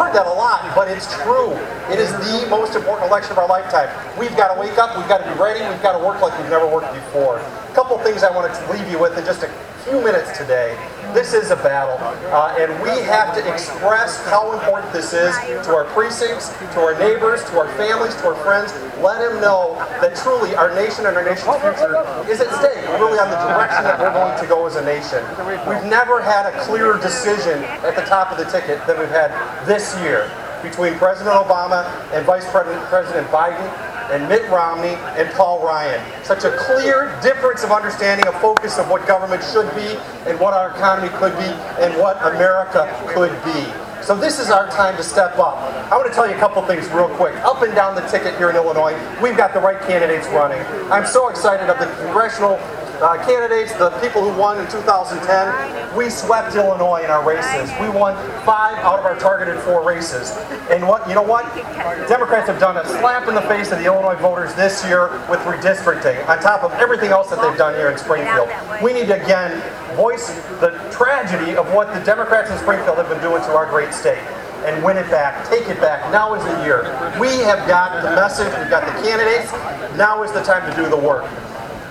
heard that a lot, but it's true. It is the most important election of our lifetime. We've got to wake up, we've got to be ready, we've got to work like we've never worked before. A couple things I wanted to leave you with in just a few minutes today. This is a battle, and we have to express how important this is to our precincts, to our neighbors, to our families, to our friends. Let them know that truly our nation and our nation's future is at stake, really on the direction that we're going to go as a nation. We've never had a clearer decision at the top of the ticket than we've had this year between President Obama and Vice President Biden and Mitt Romney and Paul Ryan. Such a clear difference of understanding, of focus of what government should be and what our economy could be and what America could be. So this is our time to step up. I want to tell you a couple things real quick. Up and down the ticket here in Illinois, we've got the right candidates running. I'm so excited of the congressional candidates, the people who won in 2010. We swept Illinois in our races. We won 5 out of our targeted 4 races. And you know what? Democrats have done a slap in the face of the Illinois voters this year with redistricting, on top of everything else that they've done here in Springfield. We need to again voice the tragedy of what the Democrats in Springfield have been doing to our great state and win it back, take it back. Now is the year. We have got the message, we've got the candidates. Now is the time to do the work.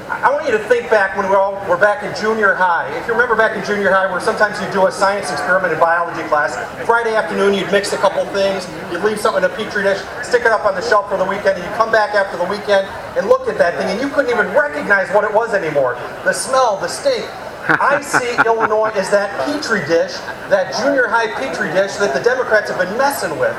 I want you to think back when we're back in junior high. If you remember back in junior high where sometimes you'd do a science experiment in biology class, Friday afternoon you'd mix a couple things, you'd leave something in a petri dish, stick it up on the shelf for the weekend, and you'd come back after the weekend and look at that thing and you couldn't even recognize what it was anymore. The smell, the stink. I see Illinois as that petri dish, that junior high petri dish that the Democrats have been messing with.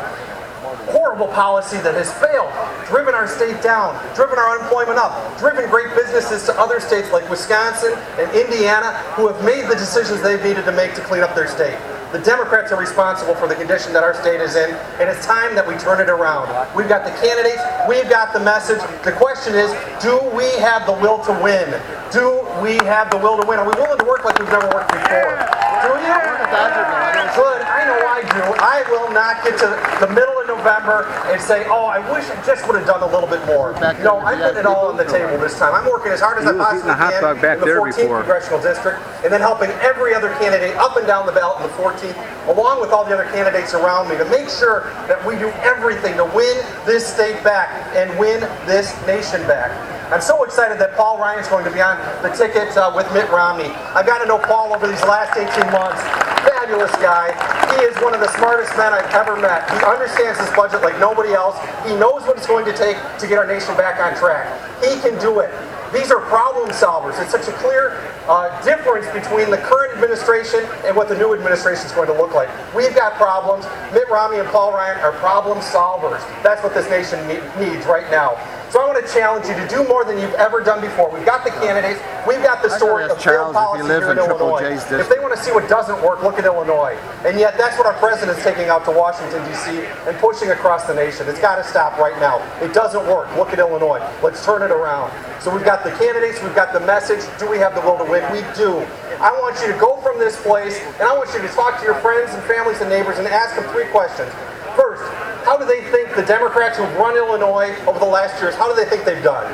Horrible policy that has failed, driven our state down, driven our unemployment up, driven great businesses to other states like Wisconsin and Indiana who have made the decisions they've needed to make to clean up their state. The Democrats are responsible for the condition that our state is in, and it's time that we turn it around. We've got the candidates, we've got the message. The question is, do we have the will to win? Do we have the will to win? Are we willing to work like we've never worked before? Do you? Good, I know I do. I will not get to the middle of November and say, oh, I wish I just would have done a little bit more. No, I'm putting it all on the table this time. I'm working as hard as I possibly can in the 14th Congressional District, and then helping every other candidate up and down the ballot in the 14th, along with all the other candidates around me, to make sure that we do everything to win this state back and win this nation back. I'm so excited that Paul Ryan's going to be on the ticket with Mitt Romney. I've got to know Paul over these last 18 months. Fabulous guy. He is one of the smartest men I've ever met. He understands this budget like nobody else. He knows what it's going to take to get our nation back on track. He can do it. These are problem solvers. It's such a clear difference between the current administration and what the new administration is going to look like. We've got problems. Mitt Romney and Paul Ryan are problem solvers. That's what this nation needs right now. So I want to challenge you to do more than you've ever done before. We've got the candidates. We've got the story of failed policy here in Illinois. If they want to see what doesn't work, look at Illinois. And yet that's what our president's taking out to Washington, D.C. and pushing across the nation. It's got to stop right now. It doesn't work. Look at Illinois. Let's turn it around. So we've got the candidates. We've got the message. Do we have the will to win? We do. I want you to go from this place, and I want you to talk to your friends and families and neighbors and ask them 3 questions. First, how do they think the Democrats who've run Illinois over the last years, how do they think they've done?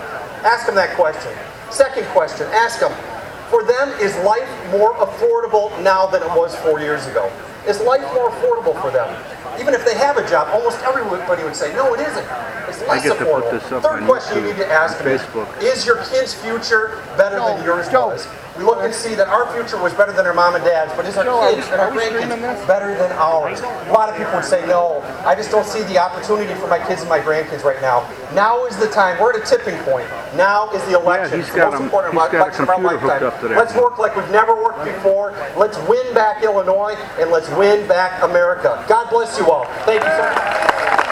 Ask them that question. Second question, ask them, for them, is life more affordable now than it was 4 years ago? Is life more affordable for them? Even if they have a job, almost everybody would say, no, it isn't. It's less affordable. Third question you need to ask them is your kid's future better than yours was? We look and see that our future was better than our mom and dad's, but is our kids and our grandkids better than ours? A lot of people would say, no, I just don't see the opportunity for my kids and my grandkids right now. Now is the time. We're at a tipping point. Now is the election. It's the most important election of our lifetime. Let's work like we've never worked before. Let's win back Illinois, and let's win back America. God bless you all. Thank you so much.